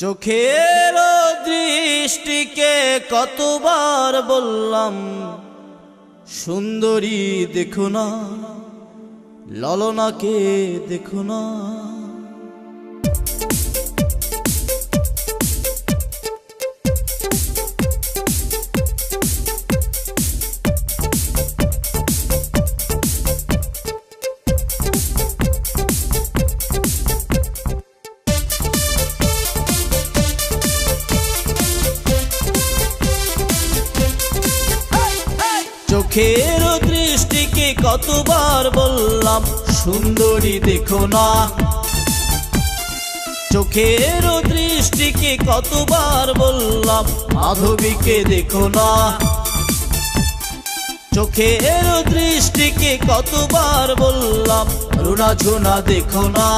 চোখের দৃষ্টিকে কতবার বললাম সুন্দরী দেখো না, ললনাকে দেখো না। চোখের দৃষ্টিকে কতবার বললাম সুন্দরী দেখো না, চোখের দৃষ্টিকে কতবার বললাম মাধবীকে দেখো না, চোখের দৃষ্টিকে কতবার বললাম রুনা ঝুনা দেখো না,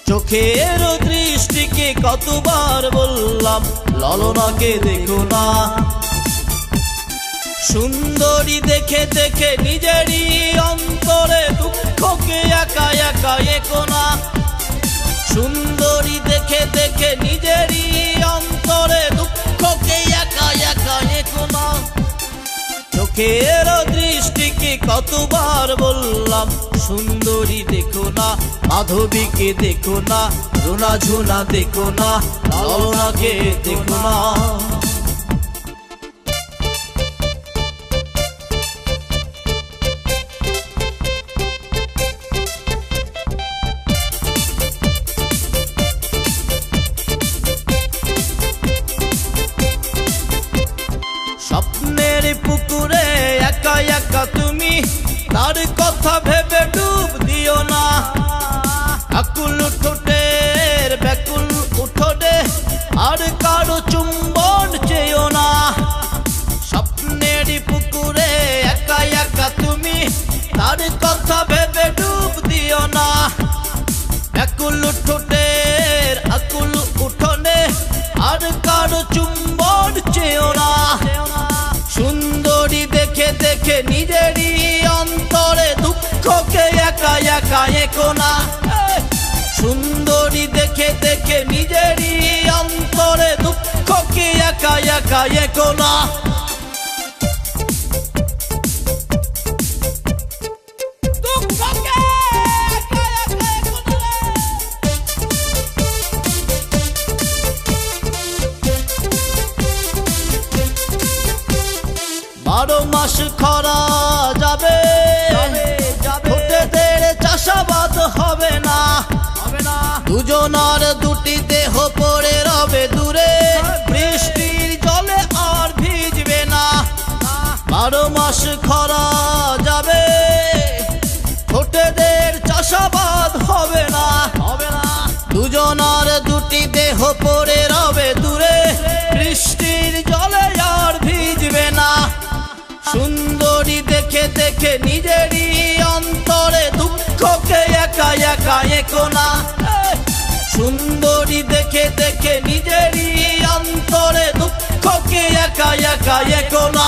চোখের দৃষ্টিকে কতবার বললাম ললনাকে দেখো না। সুন্দরী দেখে দেখে নিজেরই অন্তরে দুঃখকে একা একা একো না, সুন্দরী দেখে দেখে নিজেরই অন্তরে দুঃখকে একা একা একো না। চোখের দৃষ্টিকে কতবার বললাম সুন্দরী দেখো না, মাধবীকে দেখো না, রুনা ঝুনা দেখো না, ললনাকে দেখো না। স্বপ্নের পুকুরে একা একা তুমি, তার কথা ভেবে ডুব দিও না, আকুল ঠোঁটের ব্যাকুল উঠোনে আর কারো চুম্বন চেয়েও না। স্বপ্নের পুকুরে একা একা তুমি, তার কথা ভেবে ডুব দিও না, ব্যাকুল ঠোঁটের আকুল উঠোনে আর কারো চুম্বন চেয়েও না। সুন্দরী দেখে দেখে নিজেরই অন্তরে দুঃখকে একা একা একো না, সুন্দরী দেখে দেখে নিজেরই অন্তরে দুঃখকে একা একা একো না। বারো মাস খরা যাবে, ঠোঁটেদের চাষাবাদ হবে না, দুজনার দুটি দেহ পড়ে রবে দূরে, বৃষ্টির জলে আর ভিজবে না। বারো মাস খরা যাবে, ঠোঁটেদের চাষাবাদ হবে না, দুজনার দুটি দেহ পড়ে রবে দূরে, বৃষ্টির জলে আর ভিজবে না। সুন্দরী দেখে দেখে নিজেরই অন্তরে দুঃখকে একা একা একো না, সুন্দরী দেখে দেখে নিজেরই অন্তরে দুঃখকে একা একা একো না।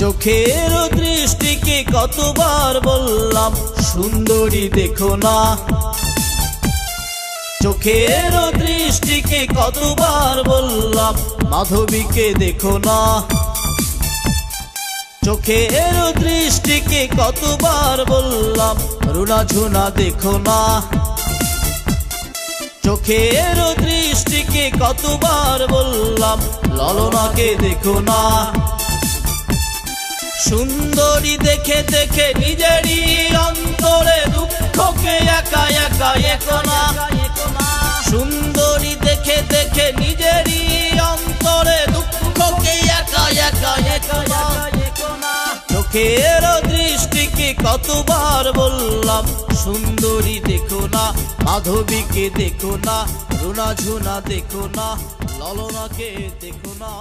চোখের দৃষ্টিকে কতবার বললাম সুন্দরী দেখো না, চোখের দৃষ্টিকে কতবার বললাম মাধবীকে দেখো না, চোখের দৃষ্টিকে কতবার বললাম রুনা ঝুনা দেখো না, চোখের দৃষ্টিকে কতবার বললাম ললনাকে দেখো না। সুন্দরী দেখে দেখে নিজেরই অন্তরে দুঃখকে একা একা একো না, সুন্দরী দেখে দেখে নিজেরই অন্তরে দুঃখকে একা একা একো না। চোখের দৃষ্টিকে কতবার বললাম সুন্দরী দেখো না, মাধবীকে দেখো না, রুনা ঝুনা দেখো না, ললনাকে দেখো না।